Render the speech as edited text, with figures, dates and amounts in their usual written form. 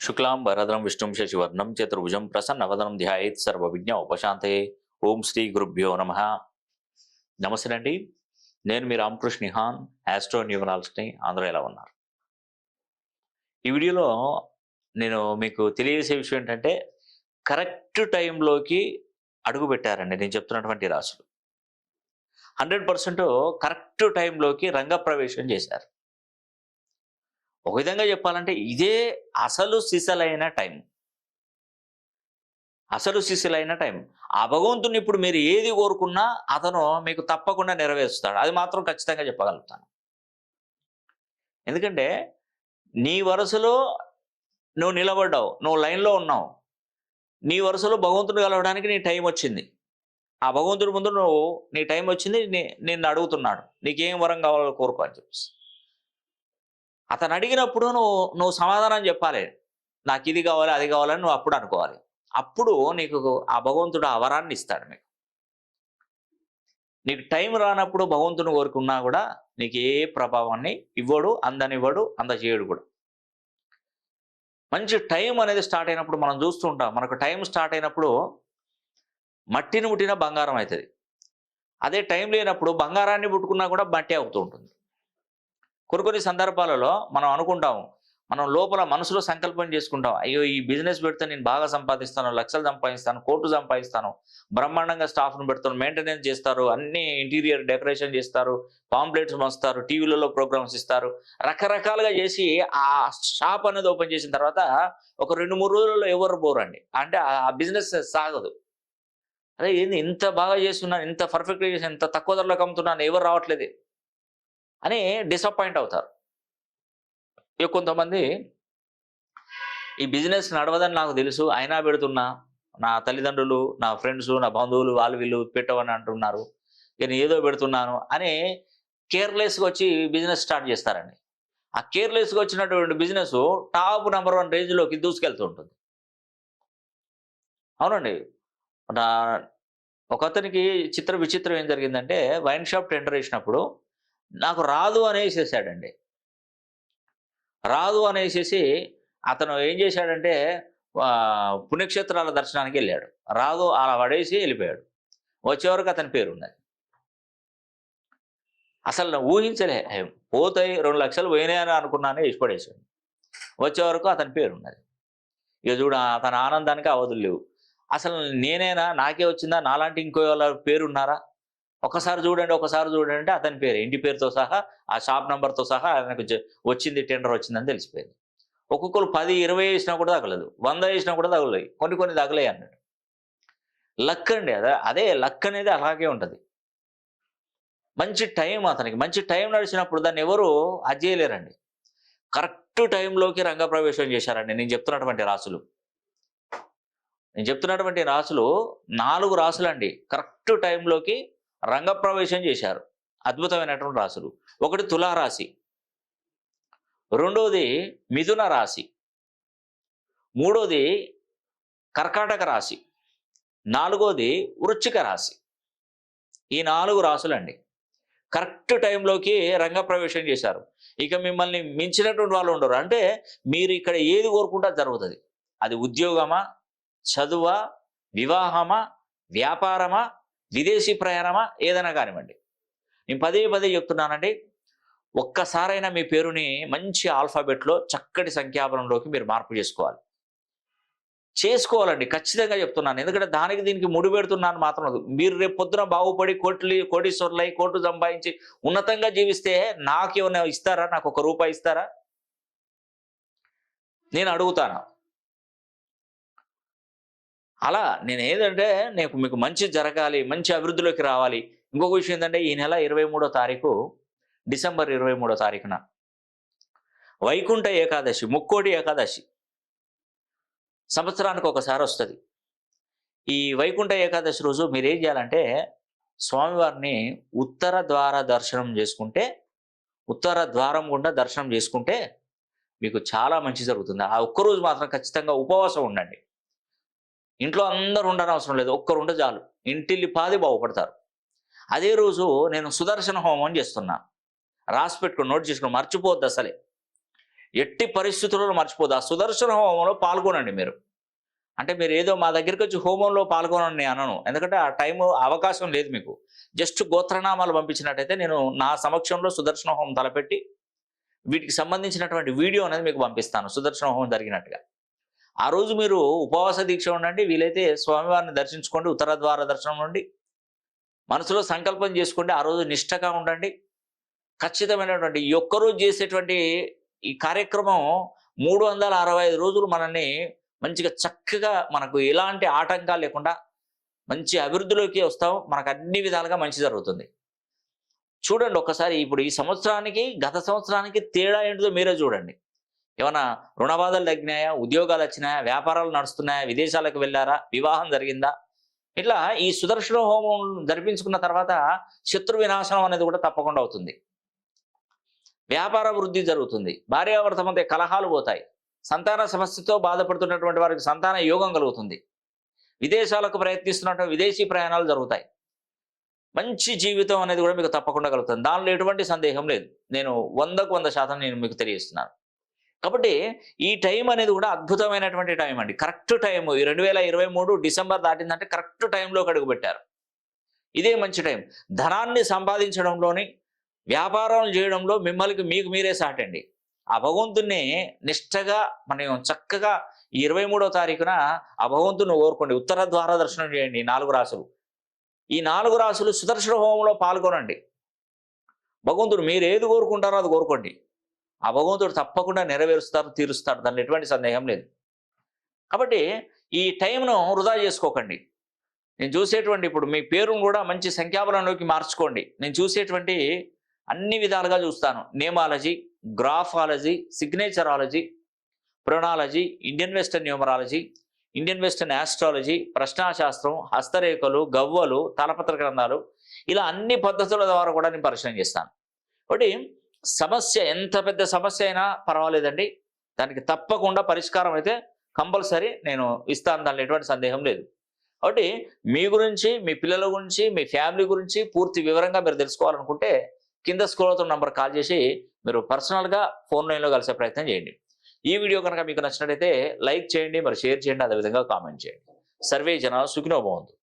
శుక్లాం వరదరం విష్ణుం శశివర్ణం చతుర్భుజం ప్రసన్నవదనం ధ్యాయేత్ సర్వవిజ్ఞ ఉపశాంతయే. ఓం శ్రీ గురుభ్యో నమః. నమస్తే అండి, నేను మీ రామకృష్ణ నిహాన్, ఆస్ట్రో న్యూమరాలజిస్ట్ని. అందరూ ఎలా ఉన్నారు? ఈ వీడియోలో నేను మీకు తెలియజేసే విషయం ఏంటంటే, కరెక్ట్ టైంలోకి అడుగు పెట్టారండి నేను చెప్తున్నటువంటి రాశులు. 100% కరెక్ట్ టైంలోకి రంగప్రవేశం చేశారు. ఒక విధంగా చెప్పాలంటే ఇదే అసలు సిసలైన టైం. అసలు సిసలైన టైం. ఆ భగవంతుని ఇప్పుడు మీరు ఏది కోరుకున్నా అతను మీకు తప్పకుండా నెరవేరుస్తాడు. అది మాత్రం ఖచ్చితంగా చెప్పగలుగుతాను. ఎందుకంటే నీ వరుసలో నువ్వు నిలబడ్డావు, నువ్వు లైన్లో ఉన్నావు. నీ వరుసలో భగవంతుడు కలవడానికి నీ టైం వచ్చింది. ఆ భగవంతుడి ముందు నీ టైం వచ్చింది, నిన్ను అడుగుతున్నాడు నీకేం వరం కావాలో కోరుకో అని చెప్పేసి. అతను అడిగినప్పుడు నువ్వు సమాధానం చెప్పాలి. నాకు ఇది కావాలి, అది కావాలని నువ్వు అప్పుడు అనుకోవాలి. అప్పుడు నీకు ఆ భగవంతుడు ఆ వరాన్ని ఇస్తాడు. నీకు టైం రానప్పుడు భగవంతుని కోరుకున్నా కూడా నీకు ఏ ప్రభావాన్ని ఇవ్వడు, అందనివ్వడు, చేయడు కూడా. మంచి టైం అనేది స్టార్ట్ అయినప్పుడు మనం చూస్తూ ఉంటాం. మనకు టైం స్టార్ట్ అయినప్పుడు మట్టిని ముట్టిన బంగారం అవుతుంది. అదే టైం లేనప్పుడు బంగారాన్ని పుట్టుకున్నా కూడా మట్టి అవుతూ ఉంటుంది. కొన్ని సందర్భాలలో మనం అనుకుంటాము, మనం లోపల మనసులో సంకల్పం చేసుకుంటాం, అయ్యో ఈ బిజినెస్ పెడితే నేను బాగా సంపాదిస్తాను, లక్షలు సంపాదిస్తాను, కోట్లు సంపాదిస్తాను, బ్రహ్మాండంగా స్టాఫ్ను పెడతాను, మెయింటెనెన్స్ చేస్తారు, అన్ని ఇంటీరియర్ డెకరేషన్ చేస్తారు, పాంప్లెట్స్ మస్తారు, టీవీలలో ప్రోగ్రామ్స్ ఇస్తారు, రకరకాలుగా చేసి ఆ షాప్ అనేది ఓపెన్ చేసిన తర్వాత ఒక 2-3 రోజుల్లో ఎవరు పోరండి. అంటే ఆ బిజినెస్ సాగదు. అదే ఏంది ఇంత బాగా చేస్తున్నాను, ఇంత పర్ఫెక్ట్గా చేసి ఇంత తక్కువ ధరలోకి అమ్ముతున్నాను, ఎవరు రావట్లేదు అని డిసప్పాయింట్ అవుతారు. ఇక కొంతమంది ఈ బిజినెస్ నడవదని నాకు తెలుసు, అయినా పెడుతున్నా, నా తల్లిదండ్రులు, నా ఫ్రెండ్స్, నా బంధువులు వాళ్ళు వీళ్ళు పెట్టవని అంటున్నారు, నేను ఏదో పెడుతున్నాను అని కేర్లెస్గా వచ్చి బిజినెస్ స్టార్ట్ చేస్తారండి. ఆ కేర్లెస్గా వచ్చినటువంటి బిజినెస్ టాప్ నెంబర్ 1 రేంజ్లోకి దూసుకెళ్తూ ఉంటుంది. అవునండి. నా ఒక అతనికి విచిత్రం ఏం జరిగిందంటే, వైన్ షాప్ టెండర్ వేసినప్పుడు నాకు రాదు అనేసేసాడండి. రాదు అనేసేసి అతను ఏం చేశాడంటే పుణ్యక్షేత్రాల దర్శనానికి వెళ్ళాడు. రాదు అలా పడేసి వెళ్ళిపోయాడు. వచ్చేవరకు అతని పేరు ఉన్నది. అసలు ఊహించలే, పోతాయి 2 లక్షలు పోయినాయని అనుకున్నానే ఇష్టపడేసాడు. వచ్చేవరకు అతని పేరు ఉన్నది. ఇక చూడ అతని ఆనందానికి అవధులు లేవు. అసలు నేనేనా, నాకే వచ్చిందా, నాలాంటి ఇంకో వాళ్ళ పేరున్నారా, ఒకసారి చూడండి అంటే అతని పేరు, ఇంటి పేరుతో సహా, ఆ షాప్ నెంబర్తో సహా ఆయనకు వచ్చింది, టెండర్ వచ్చిందని తెలిసిపోయింది. ఒక్కొక్కరు 10, 20 వేసినా కూడా తగలదు, 100 వేసినా కూడా తగలదు, కొన్ని తగలేయి అన్నట్టు. లక్ అండి. అదే లక్ అనేది అలాగే ఉంటుంది. మంచి టైం, అతనికి మంచి టైం నడిచినప్పుడు దాన్ని ఎవరు అది చేయలేరండి. కరెక్ట్ టైంలోకి రంగప్రవేశం చేశారండి నేను చెప్తున్నటువంటి రాసులు. 4 రాసులండి కరెక్ట్ టైంలోకి రంగప్రవేశం చేశారు. అద్భుతమైనటువంటి రాశులు. ఒకటి తులారాశి, రెండోది మిథున రాశి, మూడోది కర్కాటక రాశి, నాలుగోది వృశ్చిక రాశి. ఈ 4 రాశులండి కరెక్ట్ టైంలోకి రంగప్రవేశం చేశారు. ఇక మిమ్మల్ని మించినటువంటి వాళ్ళు ఉండరు. అంటే మీరు ఇక్కడ ఏది కోరుకుంటా జరుగుతుంది. అది ఉద్యోగమా, చదువా, వివాహమా, వ్యాపారమా, విదేశీ ప్రయాణమా, ఏదైనా కానివ్వండి. నేను పదే చెప్తున్నానండి, ఒక్కసారైనా మీ పేరుని మంచి ఆల్ఫాబెట్లో చక్కటి సంఖ్యాబలంలోకి మీరు మార్పు చేసుకోవాలండి. ఖచ్చితంగా చెప్తున్నాను. ఎందుకంటే దానికి దీనికి ముడి పెడుతున్నాను మాత్రం. మీరు రేపు పొద్దున బాగుపడి కోటీశ్వరులై కోట్లు సంపాదించి ఉన్నతంగా జీవిస్తే నాకేమైనా ఇస్తారా? నాకు ₹1 ఇస్తారా? నేను అడుగుతాను. అలా నేను ఏదంటే మీకు మంచి జరగాలి, మంచి అభివృద్ధిలోకి రావాలి. ఇంకొక విషయం ఏంటంటే, ఈ నెల 23వ తారీఖు, డిసెంబర్ 23వ తారీఖున వైకుంఠ ఏకాదశి, ముక్కోటి ఏకాదశి సంవత్సరానికి ఒకసారి వస్తుంది. ఈ వైకుంఠ ఏకాదశి రోజు మీరు ఏం చేయాలంటే, స్వామివారిని ఉత్తర ద్వారం గుండా దర్శనం చేసుకుంటే మీకు చాలా మంచి జరుగుతుంది. ఆ ఒక్కరోజు మాత్రం ఖచ్చితంగా ఉపవాసం ఉండండి. ఇంట్లో అందరూ ఉండనవసరం లేదు, ఒక్కరు ఉంటే చాలు, ఇంటిల్లి పాది బాగుపడతారు. అదే రోజు నేను సుదర్శన హోమం చేస్తున్నా. రాసి పెట్టుకుని నోట్ చేసుకుని మర్చిపోవద్దు అసలే. ఎట్టి పరిస్థితుల్లో మర్చిపోదు. ఆ సుదర్శన హోమంలో పాల్గొనండి మీరు. అంటే మీరు ఏదో మా దగ్గరికి వచ్చి హోమంలో పాల్గొనండి నేను అనను. ఎందుకంటే ఆ టైము అవకాశం లేదు మీకు. జస్ట్ గోత్రనామాలు పంపించినట్టయితే నేను నా సమక్షంలో సుదర్శన హోమం తలపెట్టి వీటికి సంబంధించినటువంటి వీడియో అనేది మీకు పంపిస్తాను సుదర్శన హోమం జరిగినట్టుగా. ఆ రోజు మీరు ఉపవాస దీక్ష ఉండండి. వీలైతే స్వామివారిని దర్శించుకోండి. ఉత్తర ద్వార దర్శనం నుండి మనసులో సంకల్పం చేసుకోండి. ఆ రోజు నిష్టగా ఉండండి. ఖచ్చితమైనటువంటి ఈ ఒక్కరోజు చేసేటువంటి ఈ కార్యక్రమం 365 రోజులు మనల్ని మంచిగా చక్కగా మనకు ఎలాంటి ఆటంకాలు లేకుండా మంచి అభివృద్ధిలోకి వస్తాం. మనకు అన్ని విధాలుగా మంచి జరుగుతుంది. చూడండి ఒక్కసారి ఇప్పుడు ఈ సంవత్సరానికి గత సంవత్సరానికి తేడా ఏంటిదో మీరే చూడండి. ఏమైనా రుణ బాధలు తగ్గినాయా, ఉద్యోగాలు వచ్చినాయా, వ్యాపారాలు నడుస్తున్నాయా, విదేశాలకు వెళ్ళారా, వివాహం జరిగిందా? ఇట్లా ఈ సుదర్శన హోమం జరిపించుకున్న తర్వాత శత్రు వినాశనం అనేది కూడా తప్పకుండా అవుతుంది. వ్యాపార వృద్ధి జరుగుతుంది. భార్యాభర్త మధ్య కలహాలు పోతాయి. సంతాన సమస్యతో బాధపడుతున్నటువంటి వారికి సంతాన యోగం కలుగుతుంది. విదేశాలకు ప్రయత్నిస్తున్నటువంటి విదేశీ ప్రయాణాలు జరుగుతాయి. మంచి జీవితం అనేది కూడా మీకు తప్పకుండా కలుగుతుంది. దానిలో ఎటువంటి సందేహం లేదు. నేను 100కు 100% నేను మీకు తెలియజేస్తున్నాను. కాబట్టి ఈ టైం అనేది కూడా అద్భుతమైనటువంటి టైం అండి. Correct time. ఈ 2023 డిసెంబర్ దాటిందంటే కరెక్ట్ టైంలోకి అడుగుపెట్టారు. ఇదే మంచి టైం. ధనాన్ని సంపాదించడంలోని, వ్యాపారం చేయడంలో మీకు మీరే సాటండి. ఆ భగవంతుణ్ణి నిష్టగా మనం చక్కగా ఈ 23వ తారీఖున ఆ భగవంతుని కోరుకోండి. ఉత్తర ద్వార దర్శనం చేయండి. 4 రాసులు. ఈ 4 రాసులు సుదర్శన హోమంలో పాల్గొనండి. భగవంతుడు మీరు ఏది కోరుకుంటారో అది కోరుకోండి. ఆ భగవంతుడు తప్పకుండా నెరవేరుస్తారు, తీరుస్తారు. దానిలో ఎటువంటి సందేహం లేదు. కాబట్టి ఈ టైంను వృధా చేసుకోకండి. నేను చూసేటువంటి ఇప్పుడు మీ పేరును కూడా మంచి సంఖ్యాబలంలోకి మార్చుకోండి. నేను చూసేటువంటి అన్ని విధాలుగా చూస్తాను. Namology, graphology, signaturology, pronology, Indian western numerology, Indian western astrology, ప్రశ్నాశాస్త్రం, హస్తరేఖలు, గవ్వలు, తలపత్ర గ్రంథాలు, ఇలా అన్ని పద్ధతుల ద్వారా కూడా నేను పరిశీలన చేస్తాను. కాబట్టి సమస్య ఎంత పెద్ద సమస్య అయినా పర్వాలేదండి, దానికి తప్పకుండా పరిష్కారం అయితే కంపల్సరీ నేను ఇస్తాను. దానిలో ఎటువంటి సందేహం లేదు. కాబట్టి మీ గురించి, మీ పిల్లల గురించి, మీ ఫ్యామిలీ గురించి పూర్తి వివరంగా మీరు తెలుసుకోవాలనుకుంటే కింద స్క్రోల్ అవుతున్న నంబర్ కాల్ చేసి మీరు పర్సనల్గా ఫోన్ లైన్లో కలిసే ప్రయత్నం చేయండి. ఈ వీడియో కనుక మీకు నచ్చినట్లయితే లైక్ చేయండి, మరి షేర్ చేయండి, అదేవిధంగా కామెంట్ చేయండి. సర్వే జనాలు సుఖినో భవంతు.